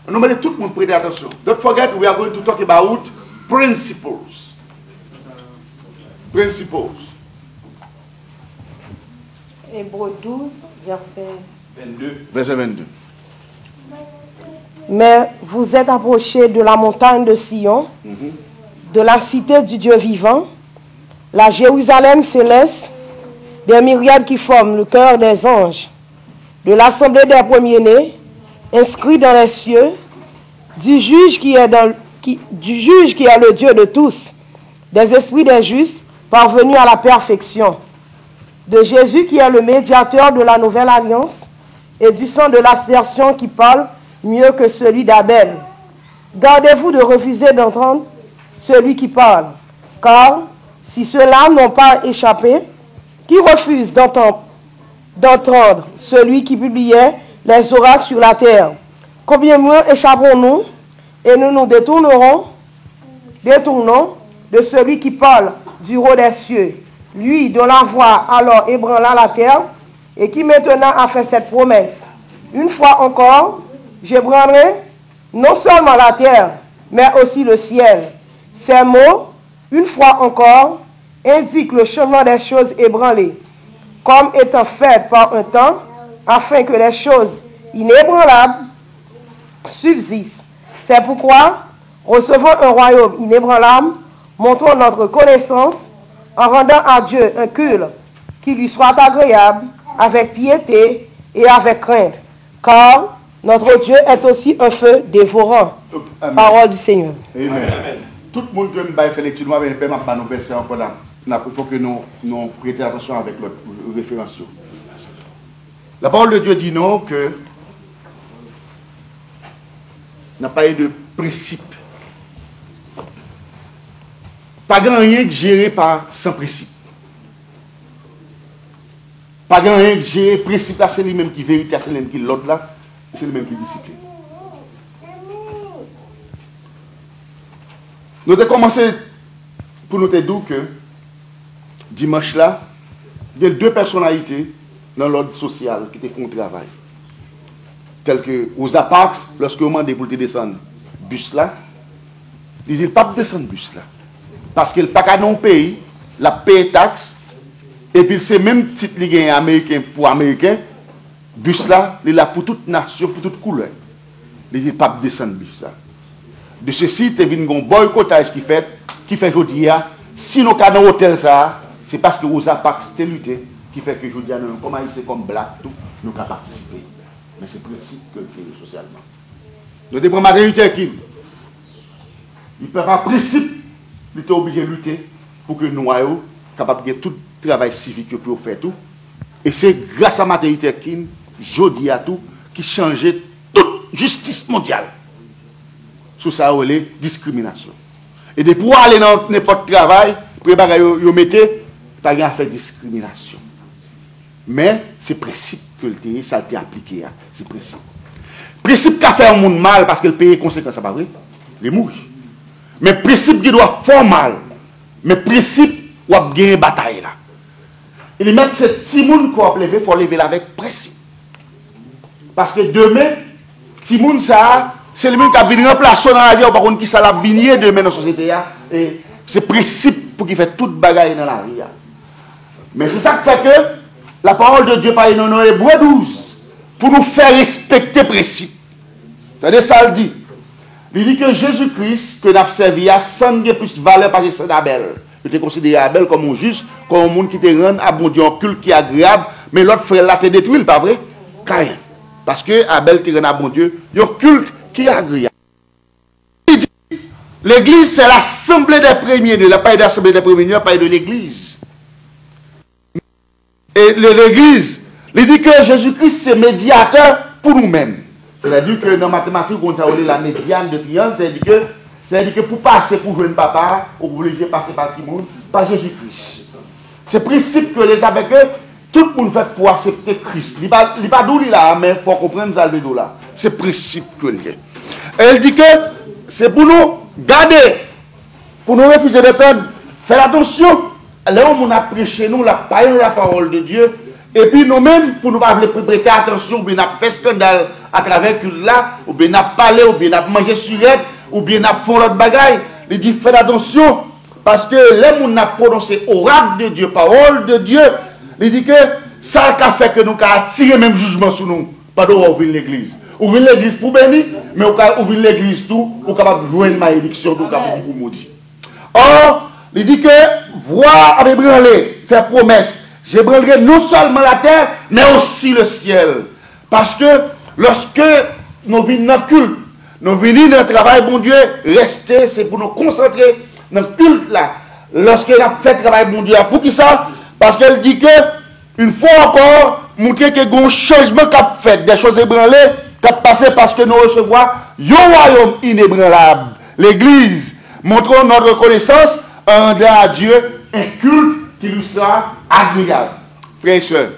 Nous mettons tout le monde prêter attention. Don't forget, we are going to talk about principles. Principles. Hébreux 12, verset 22. Verset 22. Mais vous êtes approchés de la montagne de Sion, de la cité du Dieu vivant, la Jérusalem céleste, des myriades qui forment le cœur des anges, de l'assemblée des premiers-nés, inscrits dans les cieux, du juge qui est le Dieu de tous, des esprits des justes parvenus à la perfection, de Jésus qui est le médiateur de la nouvelle alliance, et du sang de l'aspersion qui parle mieux que celui d'Abel. Gardez-vous de refuser d'entendre celui qui parle, car si ceux-là n'ont pas échappé, qui refuse d'entendre celui qui publiait les oracles sur la terre, combien mieux échapperons-nous et nous nous détournons de celui qui parle du haut des cieux, lui dont la voix alors ébranla la terre et qui maintenant a fait cette promesse. Une fois encore, j'ébranlerai non seulement la terre, mais aussi le ciel. Ces mots, une fois encore, indiquent le changement des choses ébranlées, comme étant faites par un temps, afin que les choses inébranlables subsistent. C'est pourquoi, recevant un royaume inébranlable, montrons notre connaissance en rendant à Dieu un culte qui lui soit agréable, avec piété et avec crainte. Car notre Dieu est aussi un feu dévorant. Amen. Parole du Seigneur. Amen. Amen. Tout le monde qui me fait lecture, nous nous verser encore là. Il faut que nous prêtions attention avec notre référence. La parole de Dieu dit non que n'a pas eu de principe. Pas grand rien que géré par sans principe. Pas grand rien que géré principe là, c'est lui-même qui vérité, c'est lui-même qui l'autre là, c'est lui-même qui discipline. Nous avons commencé pour nous dire que dimanche là, il y a deux personnalités dans l'ordre social qui te font un travail. Tel que aux Apax, lorsque vous demandez pour te descendre bus là, ils disent pas descendre bus là. Parce qu'il n'y a pas qu'à non pays, la paye taxe, et puis c'est même titre ligue américain pour américain, bus là, il est là pour toute nation, pour toute couleur. Il dit pas descendre bus là. De ceci, tu as vu un boycottage qui fait aujourd'hui, si nous avons un hôtel ça, c'est parce que vous avez participé lutter qui fait que aujourd'hui, comme c'est comme black, tout, nous avons participé. Mais c'est le principe que le fait socialement. Nous devons maternité qui il peut par principe, il est obligé de lutter pour que nous soyons capables de faire tout le travail civique pour faire tout. Et c'est grâce à maternité qui, aujourd'hui à tout, qui changeait toute justice mondiale. Sous ça, on est discrimination. Et de pouvoir aller dans n'importe quel travail, pour vous mettez, pas rien à faire discrimination. Mais c'est le principe que ça a été appliqué. C'est le principe. Le principe qui a fait un monde mal parce que le pays est conséquent, ça pas vrai. Il mourir. Mais le principe qui doit faire mal. Mais le principe où a gagné une bataille là. Il met cette Timoun qu'on a levé, il faut lever avec principe. Parce que demain, Timoun ça. C'est le même qui a venu remplacer dans la vie, par contre, qui ça l'a venu demain dans la société. Et c'est le principe pour qu'il fait toute bagaille dans la vie. Mais c'est ça qui fait que la parole de Dieu parle dans Hébreux 12 pour nous faire respecter le principe. C'est-à-dire ça le dit. Il dit que Jésus-Christ, que nous avons servi, sans plus valeur parce que c'est Abel. Je te considère Abel comme un juste, comme un monde qui te rend à bon Dieu un culte qui est agréable, mais l'autre frère là te détruit, pas vrai? Caïn. Parce que Abel te rend à bon Dieu, il y a un culte qui est agréable. L'église, c'est l'assemblée des premiers, il n'y a pas d'assemblée des premiers, il n'y a pas de l'église. Et l'église, il dit que Jésus-Christ, c'est médiateur pour nous-mêmes. C'est-à-dire que dans la mathématique, on a la médiane de triangle, c'est-à-dire que pour passer pour jouer un papa, on est obligé de passer par qui monde, par Jésus-Christ. C'est le principe que les avec eux, tout le monde fait pour accepter Christ. Il n'est pas d'où il là, mais il faut comprendre ça le là. C'est le principe que il y a. Elle dit que c'est pour nous garder, pour nous refuser d'entendre, faire attention. Là où on a prêché nous la parole de Dieu, Et puis nous-mêmes, pour nous pas prêter attention, ou bien nous fait scandale à travers culte là, ou bien nous parlé, ou bien nous mangé surette, ou bien nous fait l'autre bagaille. Il dit faites attention, parce que les gens ont prononcé oracle de Dieu, parole de Dieu. Il dit que ça a fait que nous avons attiré même jugement sur nous. Pas d'ouvrir l'église. Ouvrir l'église pour bénir, mais ouvrir l'église tout, pour capable de jouer une malédiction, pour capable de maudire. Or, il dit que voir avec branler, faire promesse. Je brûlerai non seulement la terre, mais aussi le ciel. Parce que lorsque nous venons dans le culte, nous venons dans le travail, bon Dieu, rester, c'est pour nous concentrer dans le culte là. Lorsqu'elle a fait le travail, bon Dieu, pour qui ça? Parce qu'elle dit que, une fois encore, montrer qu'il y a un changement qui a fait, des choses ébranlées, qui a passé parce que nous recevons un royaume inébranlable. L'Église, montrons notre reconnaissance en rendant à Dieu un culte qui lui sera agréable. Frères et sœurs,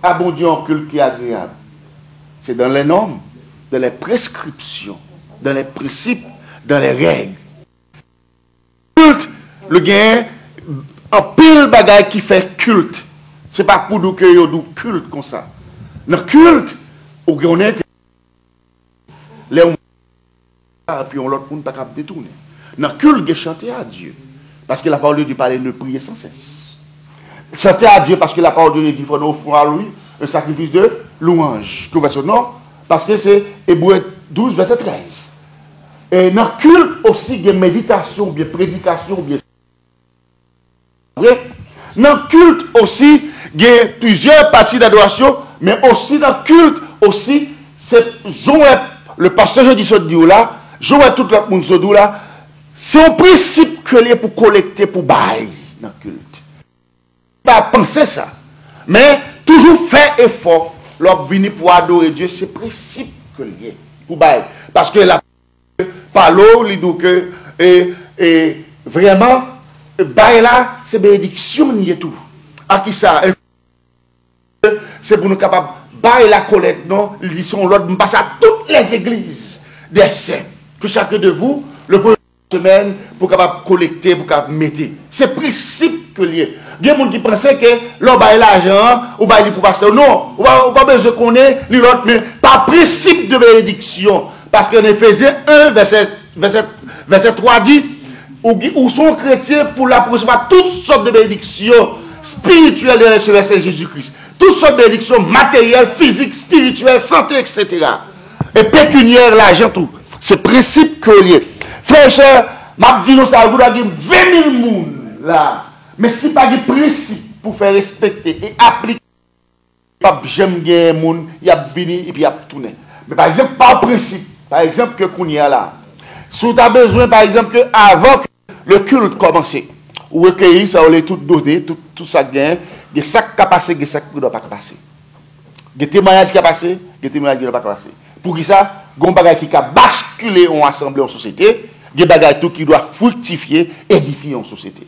à bon Dieu un culte qui est agréable. C'est dans les normes, dans les prescriptions, dans les principes, dans les règles. Culte, le gain, un pile bagaille qui fait culte. C'est pas pour nous que nous avons culte comme ça. Dans le culte, on est que les hommes et puis on l'autre monde pas capable détourner. Dans le culte, il chanter à Dieu. Parce que la parole de Dieu parle de prier sans cesse. Chanter à Dieu parce que la parole de Dieu dit qu'il faut offrir à lui un sacrifice de louange. Tout verset non, parce que c'est Hébreux 12, verset 13. Et dans le culte aussi, il y a méditation, bien prédication, bien. Dans le culte aussi, il y a plusieurs parties d'adoration, mais aussi dans le culte aussi, c'est le pasteur jeudi Sodou là, jouer tout le monde Sodou là, c'est un principe que les pour collecter pour bailler dans le culte. Pas penser ça, mais toujours faire effort lorsque venir pour adorer Dieu, c'est principe que lié pour bailler, parce que la parole il dit que et vraiment bailler là, c'est bénédiction ni tout. À qui ça? C'est pour nous capables bailler la collecte, non? Ils sont l'autre, nous passons à toutes les églises des saints. Que chacun de vous, le premier semaine, pour capable collecter, pour capable mettre. C'est principe que lié. Il y a des gens qui pensent que l'on baille l'argent, ou baille pour passer. Non, on va pas besoin qu'on ait l'autre, mais par principe de bénédiction. Parce qu'en Éphésiens 1, verset 3 dit, où sont chrétiens pour la recevoir toutes sortes de bénédictions spirituelles de la Jésus-Christ. Toutes sortes de bénédictions matérielles, physiques, spirituelles, santé, etc. Et pécuniaires, l'argent, tout. C'est principe que lié. Frères et sœurs, m'a dit nous ça, vous avez 20 000 personnes là. Mais si pas de principe pour faire respecter et appliquer, j'aime bien les gens, il y a venu et puis il y a tourné. Mais par exemple, par principe, par exemple, que qu'on y a là. Si tu as besoin, par exemple, que avant que le culte commence, ou recueillir, ça on les tout donné, tout ça gagne, il y a ça qui a passé, il y a ça qui ne doit pas passer. Il y a des témoignages qui a passé, il y a des témoignages qui ne doivent pas passer. Pour qui ça? Il y a des bagages qui a basculé en assemblée, en société, il y a des bagages qui doivent fructifier, édifier en société.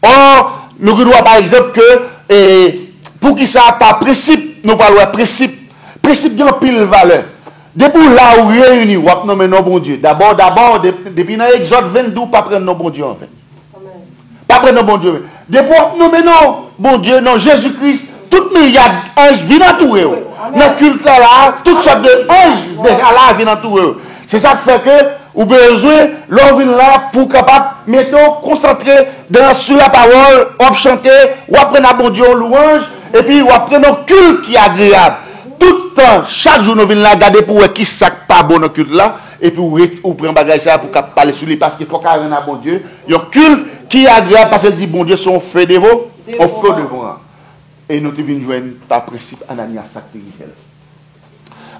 Or, nous devons par exemple que, pour qui ça, par principe, nous parlons de principe. Principe de pile valeur. Depuis là où réunis, on va nommer nos bon Dieu. D'abord, depuis dans Exode 22, pas prendre nos bon Dieu en fait. Pas prendre nos bon Dieu. Depuis on nommer nos bon Dieu, non Jésus-Christ, tout milliard d'anges viennent entourer. Dans le culte là, toutes sortes d'anges déjà là viennent entourer. C'est ça qui fait que, ou besoin, l'on vient là pour capable, mettons, concentrer sur la parole, on chanter, ou apprendre à bon Dieu en louange, et puis on apprendre un culte qui est agréable. Tout le temps, chaque jour, nous venons là regarder pour qui ça pas bon dans le culte là, et puis on prend bagage ça pour parler sur lui, parce qu'il faut qu'il y ait un bon Dieu. Il y a un culte qui est agréable parce qu'il dit bon Dieu, son feu de vous, on feu de vous. Et nous devons joindre par principe Ananias Sacré-Michel.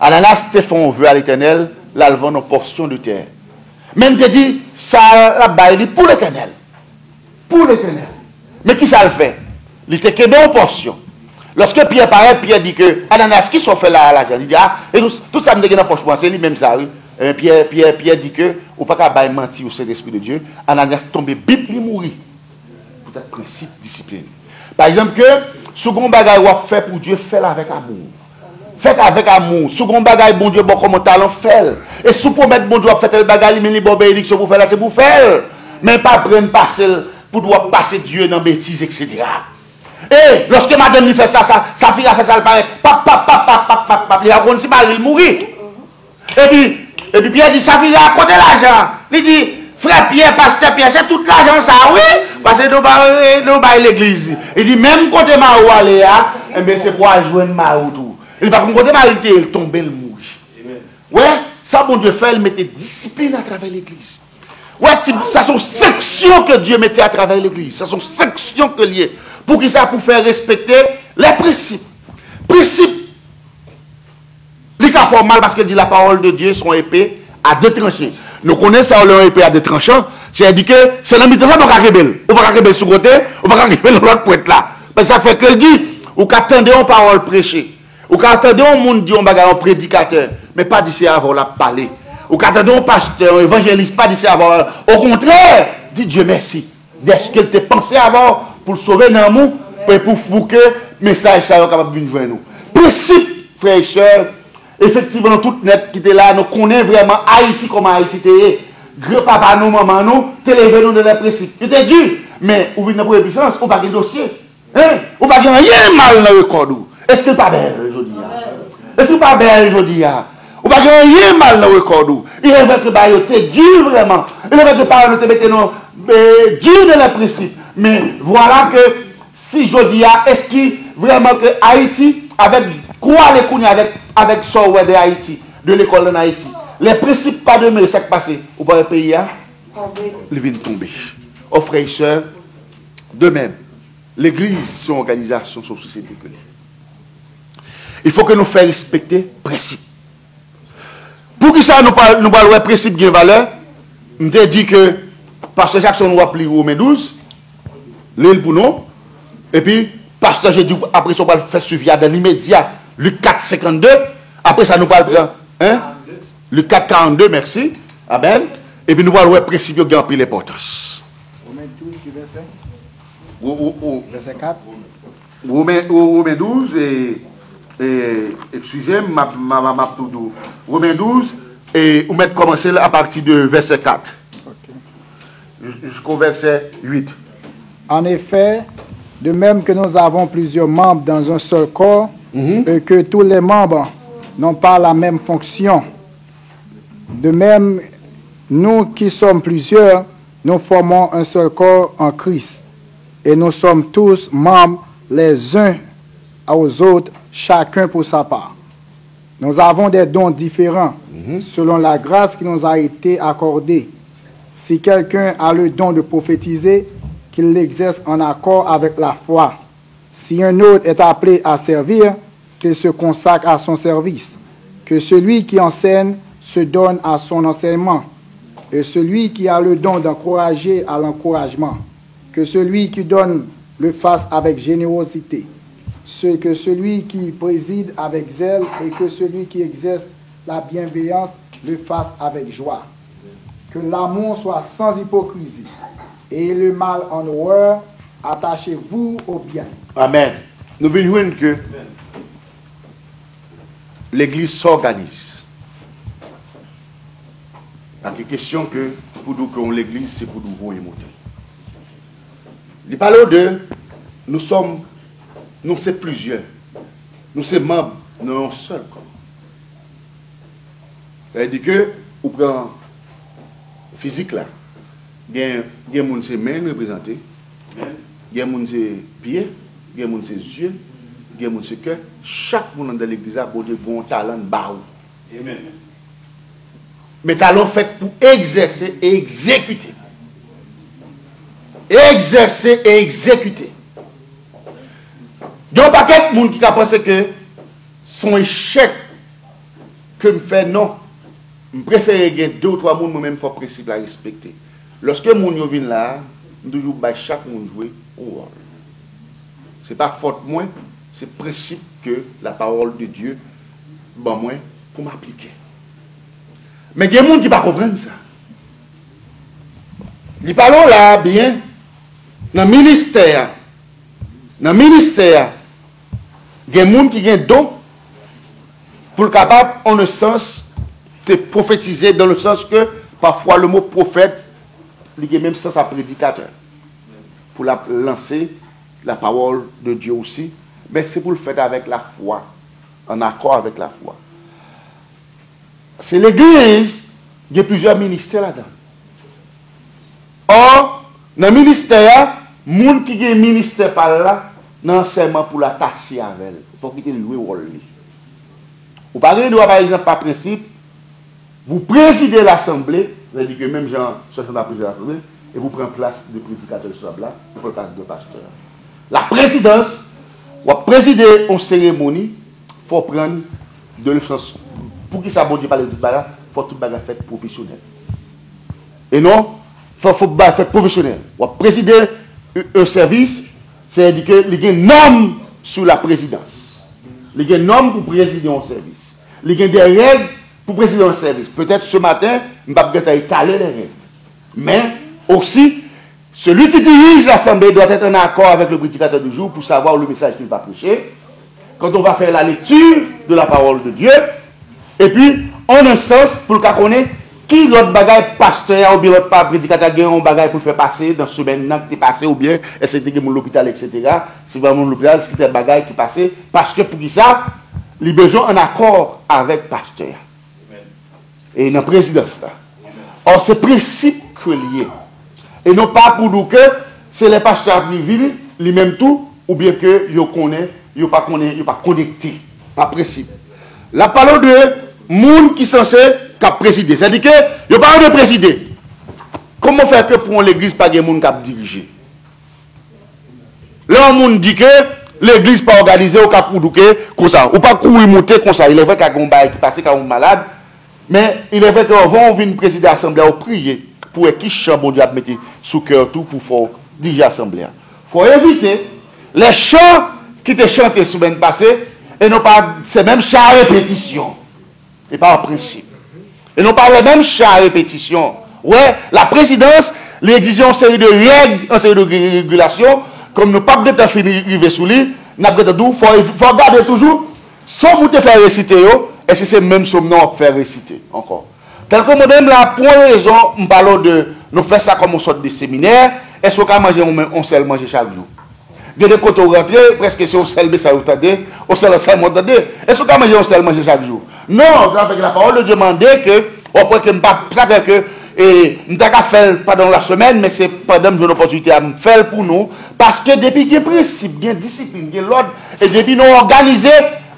Ananias te font vœu à l'Éternel, là, vend une portion de terre. Même te dit, ça la baille pour l'Éternel. Pour l'Éternel. Mais qui ça le fait? Il était que une portion. Lorsque Pierre paraît, Pierre dit que Ananias, qui sont fait là, l'argent? Il dit, ah, et tout ça me dit dans la poche, c'est lui-même ça. Oui. Pierre dit que, ou pas qu'à bailler mentir au Saint-Esprit de Dieu, Ananias tombe bip, il mourit. Peut-être principe, discipline. Par exemple, que, second bagage ou fait pour Dieu, fait avec amour. Faites avec amour. Second bagage, bon Dieu, bon comme talent, fait. Et si vous promettez, bon Dieu, faites le bagage, mais les bonnes bénédictions pour faire là, c'est pour faire. Mais pas prendre passer pour devoir passer Dieu dans bêtises, etc. Et lorsque madame lui fait ça, sa fille a fait ça, elle paraît, pap, il a connu si il mourit. Et puis Pierre dit, sa fille a côté l'argent. Il dit, frère Pierre, pasteur Pierre, c'est tout l'argent ça, oui, parce que nous baillons l'église. Il dit, même côté Marou aller, c'est pour joindre Marou tout. Il dit, par contre, côté Marou, il tombe, il mourit. Ouais, ça, bon Dieu fait, il mettait discipline à travers l'église. Ouais, ça sont sections que Dieu mettait à travers l'église. Ça sont sections que liées. Pour qui ça? Pour faire respecter les principes. Principes. Les cas formal parce que dit la parole de Dieu sont épées à deux tranchants. Nous connaissons ça, leur épée à deux tranchants. C'est-à-dire que c'est dans le milieu de ça, on va rebelle. On va rebelle sur le côté, on va rebelle dans l'autre pointe là. Parce que ça fait que dit, ou qu'attendez une parole prêchée. Ou qu'attendez un monde dit, on va un prédicateur. Mais pas d'ici avant la parler. Ou qu'attendez un pasteur, un évangéliste, pas d'ici avant. Au contraire, dit Dieu merci. D'est-ce qu'il t'a pensé avant pour sauver l'amour et pour que le message soit capable de venir nous. Principe, frères et sœurs, effectivement, tout net qui était là, nous connaissons vraiment Haïti comme Haïti était. Grand-papa, nous, maman, nous, télévé nous de les principes. Il était dur, mais vous venez pour la puissance, vous n'avez pas de dossier. Hein? Vous n'avez pas rien mal dans le corps. Est-ce que pas belle aujourd'hui? Est-ce que pas belle aujourd'hui? Vous n'avez pas rien mal dans le corps. Il est vrai que c'était dur vraiment. Il est vrai que par exemple, dur de les principes. Mais voilà que si je dis, est-ce que vraiment que Haïti, avec quoi les couilles avec Software de Haïti, de l'école en Haïti, les principes pas de mais ça qui passe, ou pas le pays, ils viennent tomber. Aux frères et sœurs, de même, l'église, son organisation, son société que il faut que nous fassions respecter les principes. Pour que ça nous parle de principes qui ont valeur, je te dis que Pasteur Jackson nous a pris Romains 12, l'île pour nous, et puis Pasteur j'ai dit après ça on va faire suivi dans l'immédiat Luc 4, 52, après ça nous parle hein? Luc 4, 42, merci, amen, et puis nous allons voir les principes qui ont pris l'importance. Romains 12 qui verset? Verset 4. Romains 12 et excusez-moi, Romains 12 et vous mettez commencer à partir de verset 4. Jusqu'au verset 8. En effet, de même que nous avons plusieurs membres dans un seul corps, et que tous les membres n'ont pas la même fonction, de même, nous qui sommes plusieurs, nous formons un seul corps en Christ, et nous sommes tous membres les uns aux autres, chacun pour sa part. Nous avons des dons différents selon la grâce qui nous a été accordée. Si quelqu'un a le don de prophétiser, qu'il l'exerce en accord avec la foi. Si un autre est appelé à servir, qu'il se consacre à son service. Que celui qui enseigne se donne à son enseignement. Et celui qui a le don d'encourager à l'encouragement. Que celui qui donne le fasse avec générosité. Que celui qui préside avec zèle et que celui qui exerce la bienveillance le fasse avec joie. Que l'amour soit sans hypocrisie et le mal en horreur, attachez-vous au bien. Amen. Nous venons que l'Église s'organise. La question que pour nous que l'Église, c'est pour nous voir et monter. Il parle de nous sommes plusieurs. Nous sommes membres d'un seul corps. C'est-à-dire que, vous prenez physique là, il y a des gens qui mains représentées, il y a des gens qui pieds, il y a des gens qui yeux, il y a des gens qui cœur. Chaque monde dans l'église a un talent de barreau. Mais talent fait pour exercer et exécuter. Exercer et exécuter. Il y a un paquet de monde qui a pensé que son échec que me fait non. Je préfère que 2 ou 3 personnes moi-même faut principe à respecter. Lorsque les gens viennent là, nous devons chaque monde jouer au rôle. Ce n'est pas faute moi, c'est le principe que la parole de Dieu bon moi pour m'appliquer. Mais il y a des gens qui ne comprennent pas ça. Ils parlent là bien dans le ministère. Dans le ministère, il y a des gens qui ont un don pour le capable, en un sens, de prophétiser, dans le sens que parfois le mot prophète, il y a même sens à prédicateur. pour lancer la parole de Dieu aussi, mais c'est pour le faire avec la foi, en accord avec la foi. C'est l'église, il y a plusieurs ministères là-dedans. Or, dans le ministère, les gens qui ont un ministère par là, non seulement pour l'attacher avec elle, il faut qu'il ait joué le rôle. Vous parlez de par exemple, par principe, vous présidez l'Assemblée, c'est-à-dire que même Jean, ce sont la présidence de l'Assemblée, et vous prenez place de prédicateur de là, vous prenez place de pasteur. La présidence, vous présidez une cérémonie, il faut prendre de l'essence. Pour qui ça bon Dieu parle de tout ça, il faut tout le monde faire professionnel. Et non, il faut faire professionnel. Vous présider un service, c'est-à-dire qu'il y a un norme sur la présidence. Il y a un norme pour présider un service. Il y a des règles pour présider un service. Peut-être ce matin, je ne vais pas étaler les règles. Mais aussi, celui qui dirige l'Assemblée doit être en accord avec le prédicateur du jour pour savoir le message qu'il va prêcher. Quand on va faire la lecture de la parole de Dieu, et puis, en un sens, pour le cas qu'on est, qui l'autre bagaille pasteur ou bien l'autre prédicateur a un bagaille pour faire passer dans ce semaine qui est passé ou bien est-ce que c'est l'hôpital, etc. C'est vraiment l'hôpital, c'est un bagaille qui est passé. Parce que pour qui ça, les besoins en accord avec pasteur. Et dans la présidence là. Or, c'est principe que lié. Et non pas pour nous que c'est les pasteurs qui vivent, les mêmes tout, ou bien que ils connaissent, ils pas connectés. Par principe. La parole de monde qui est censé présider. C'est-à-dire que il n'y a pas de présider. Comment faire que pour l'église pas de monde qui diriger? Là, on dit que l'église pas organisée au cas pour comme ça. Ou pas courir monter comme ça. Il est vrai qu'il y a un bail qui passe quand on est malade. Mais il est vrai qu'on vient présider l'assemblée au prier pour qui chant bon Dieu mettre sous cœur tout pour faire diriger l'assemblée. Il faut éviter les chants qui étaient chantés semaine passée et non pas ces mêmes chants à répétition. Et pas en principe. Et non pas les mêmes chants à répétition. Ouais, la présidence, l'exige une série de règles, une série de régulations, comme nous pas de finir arriver sous lui, il faut regarder toujours, sans vous te faire réciter, est-ce que c'est même ce nom à faire réciter encore. Tel que moi-même, la pour raison, nous parlons de nous faire ça comme une sorte de séminaire, est-ce qu'on peut manger, on sait manger chaque jour. Dès que quand on rentre, presque c'est on sait le ça vous attendez, on sait le ça vous attendez. Est-ce qu'on peut manger, on sait manger chaque jour? Non, avec la parole de Dieu demandait que, après que ça fait que, et nous avons fait pendant la semaine, mais c'est pendant une opportunité à faire pour nous, parce que depuis qu'il y a principe, il y a discipline, il y a l'ordre, et depuis nous organisé,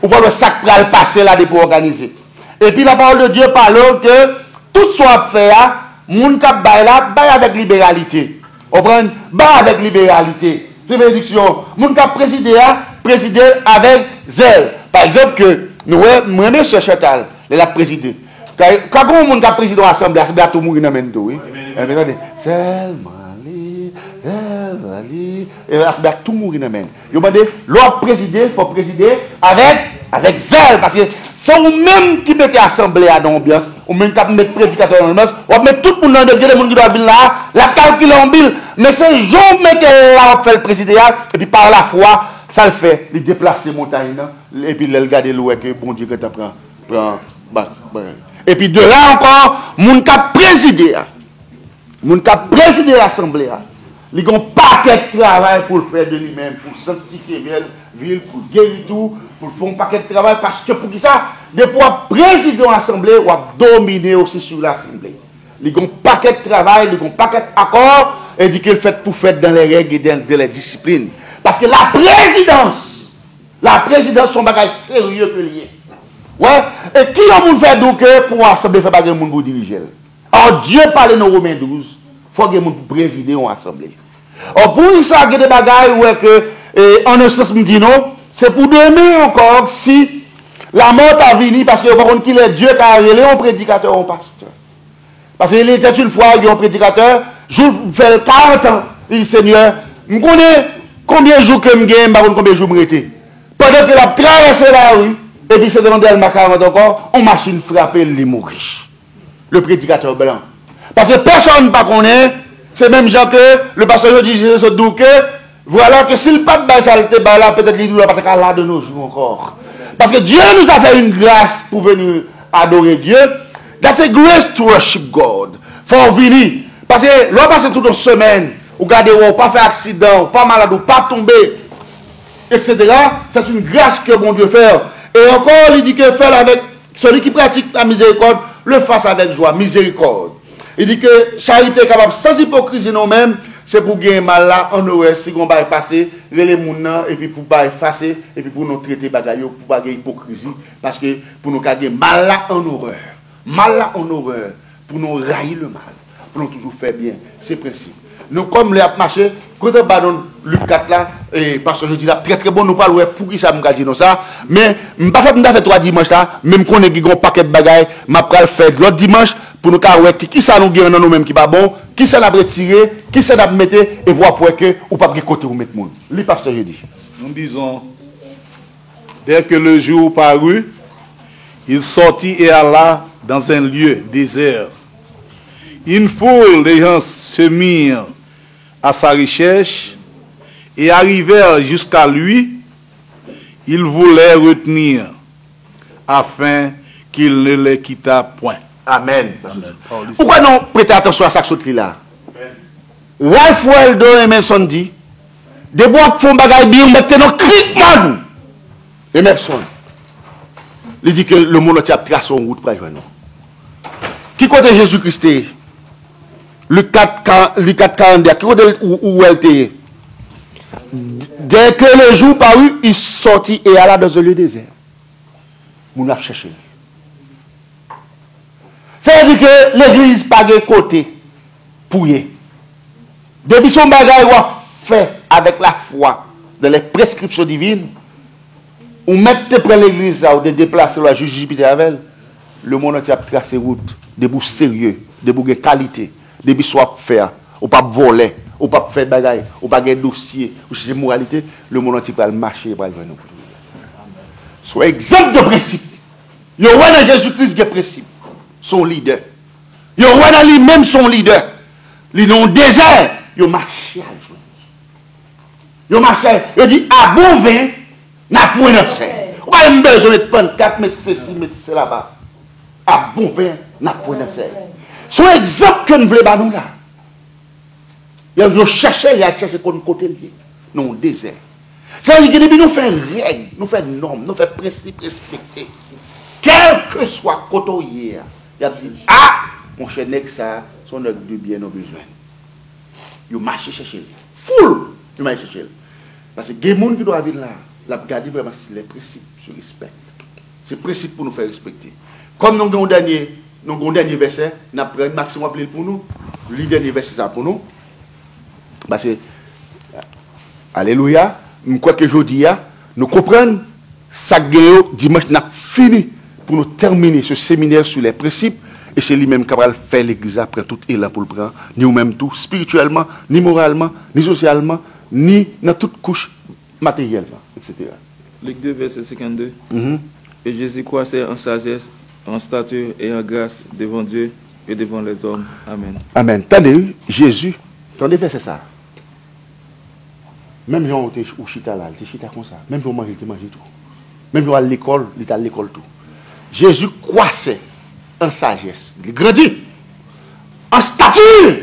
on va le sac pour le passer là pour organiser. Et puis la parole de Dieu parle que tout soit fait, moun k'ap bay là, bay avec libéralité. On prend bay avec libéralité. C'est bénédiction. Moun k'ap présider avec zèle. Par exemple que nous moi Cheikh Chantal, il a présidé. Quand on moun k'ap présider l'assemblée, c'est bientôt mourir dans mendo, oui. Regardez, et là c'est tout mourir dans men. Yo mandé l'autre présider, faut présider avec zèle parce que c'est vous-même qui mettez l'assemblée à l'ambiance, ou même qui mettez prédicateur à l'ambiance, ou mettez tout le monde dans le monde qui doit venir là, la calcule en bille, mais c'est jour mettez là, on fait le président, et puis par la foi, ça le fait, il déplace les montagnes, et puis il regarde l'eau, et bon Dieu, que tu prends. Et puis de là encore, mon cap présider l'assemblée, il y a un paquet de travail pour le faire de lui-même, pour sanctifier ville, pour guérir tout, pour faire un paquet de travail, parce que pour qui ça, depuis président de l'Assemblée, on a dominé aussi sur l'Assemblée. Il y a un paquet de travail, il y a un paquet d'accords, et dit qu'il fait pour faire dans les règles et dans les disciplines. Parce que la présidence, c'est un bagage sérieux que lié. Ouais, et qui a fait donc pour l'Assemblée faire pas de monde pour diriger? Alors Dieu parle dans Romains 12, il faut que monde présider une assemblée. Or pour ça, il y a des bagages ouais que en un sens me dit non, c'est pour demain encore si la mort a venu parce que vous qu'il est Dieu qui a révélé un prédicateur un pasteur. Parce qu'il était une fois il y a un prédicateur, je fais 40 ans, il dit Seigneur, je connais combien de jours que je gagne, combien de jours je m'arrête. Pendant qu'il a traversé la rue, et puis c'est demandé à ma 40 encore, une machine frappée, il est mort. Le prédicateur blanc. Parce que personne ne connaît, c'est même gens que le pasteur dit que voilà que s'il pas de bail saleté, là peut-être qu'il ne va pas là de nos jours encore. Parce que Dieu nous a fait une grâce pour venir adorer Dieu. That's a grace to worship God. Faut venir. Parce que l'on passe toute une semaine, ou gardez ou pas faire accident, ou pas malade, ou pas tomber, etc. C'est une grâce que bon Dieu fait. Et encore, il dit que faire avec celui qui pratique la miséricorde, le fasse avec joie, miséricorde. Il dit que charité est capable, sans hypocrisie nous-mêmes, c'est pour gagner mal là, en aurait, si on va passer, les gens, et puis pour pas effacer, et puis pour nous traiter bagaille, pour pas gagner hypocrisie, parce que pour nous gagner mal là en horreur, pour nous railler le mal, pour nous toujours faire bien, c'est principe. Nous, comme les marché, quand on va dans Luc 4 là, et parce que je dis là, très très bon, nous parlons pour qui ça me dit ça, mais je ne vais pas faire 3 dimanches là, même qu'on ait un paquet de bagailles, je vais faire l'autre dimanche, pour nous voir qui ça nous gagne dans nous-mêmes qui pas bon, qui ça n'a pas retiré, qui ça n'a pas mettre, et voir pour que, ou pas de côté ou mettre monde. Le pasteur, je dis. Nous disons, dès que le jour parut, il sortit et alla dans un lieu désert. Une foule de gens se mirent à sa recherche et arrivèrent jusqu'à lui. Ils voulaient retenir afin qu'il ne les quittât point. Amen. Pourquoi non prêtez attention à ça que là? Ralph Waldo Emerson dit, des bois font bagaille bien, mettez nos cris, man. Emerson. Il dit que le monde a tracé en route pour aller nous. Qui côté Jésus-Christ? Le 4,40, qui côté où elle était? Dès que le jour parut, il sortit et alla dans un lieu désert. Moun a cherché. C'est-à-dire que l'église n'a pas de côté pour y. Depuis son bagage fait avec la foi dans les prescriptions divines, ou mettre près l'église ou de déplacer la juge Jupiter avec le monde entier a tracé route, des bouts sérieux, des bouts de qualité, des bouts soit faire, ou pas voler, ou pas faire bagaille, ou pas de dossier, ou chercher moralité, le monde entier va marcher pour aller nous. Soit exemple de principe. Il y a dans Jésus-Christ des principes. Son leader. Il y a lui-même son leader. Il est dans le désert. Il marche à jour. Il marche. Il dit, à bon vin, n'a point de serre. On a besoin de prendre 4 mètres ceci, mètres là-bas. À bon vin, n'a point de serre. Son exemple que nous voulons nous là. Il cherche comme côté lié. Non, désert. C'est-à-dire que nous faisons règles, nous faisons normes, nous faisons principes respectés. Quel que soit côté hier. Il a dit, ah, mon cher nègre, ça, son œuvre de bien, nos besoins. Il marche chercher. Full, il marche chercher. Parce que les gens qui doivent vivre là, la garder vraiment les principes se respectent. C'est le principe pour nous faire respecter. Comme nous avons un dernier verset, nous avons un maximum pour nous. Le dernier verset, ça pour nous. Parce que, alléluia, je crois que je dis, nous comprenons, ça dimanche, nous avons fini. Pour nous terminer ce séminaire sur les principes, et c'est lui-même qui va faire l'église après tout élan pour le prendre, ni nous-mêmes tout, spirituellement, ni moralement, ni socialement, ni dans toute couche matériellement, etc. Luc 2, verset 52. Et Jésus croissait en sagesse, en stature et en grâce devant Dieu et devant les hommes. Amen. Amen. Attendez, Jésus, attendez, c'est ça. Même si on était au chita là, il était chita comme ça. Même si on mangeait, il mangeait tout. Même si on à l'école, il était à l'école tout. Jésus croissait en sagesse. Il grandit en stature.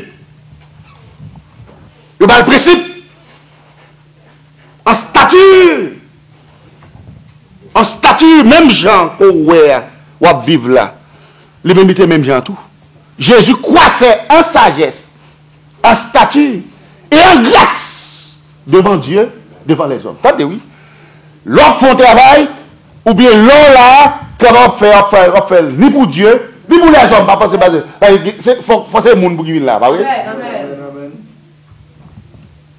Il va le principe. En stature. En stature, même gens qu'on vivent là. Les mêmes gens tout. Jésus croissait en sagesse, en stature et en grâce devant Dieu, devant les hommes. Attendez, oui. L'homme font travail, ou bien l'homme là, comment faire, ni pour Dieu, ni pour les hommes. C'est forcément le monde pour qui vient là. Pas vrai?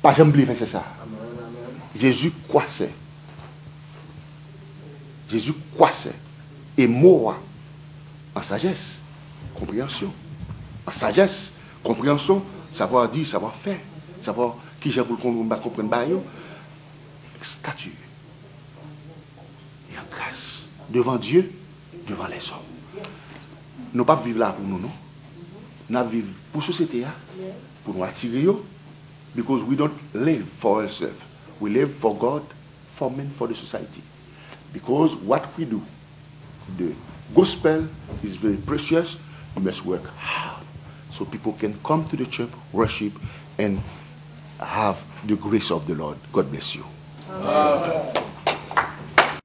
Pas jamais faire ça. Jésus croissait. Jésus croissait. Et mort en sagesse, compréhension. En sagesse, compréhension, savoir dire, savoir faire, savoir qui j'ai pour comprendre, statut. Et en grâce, devant Dieu, devant les hommes. Nous ne pouvons pas vivre là pour nous, non? Nous vivons pour la société, pour nous attirer, because we don't live for ourselves. We live for God, for men, for the society. Because what we do, the gospel is very precious. We must work hard so people can come to the church, worship, and have the grace of the Lord. God bless you.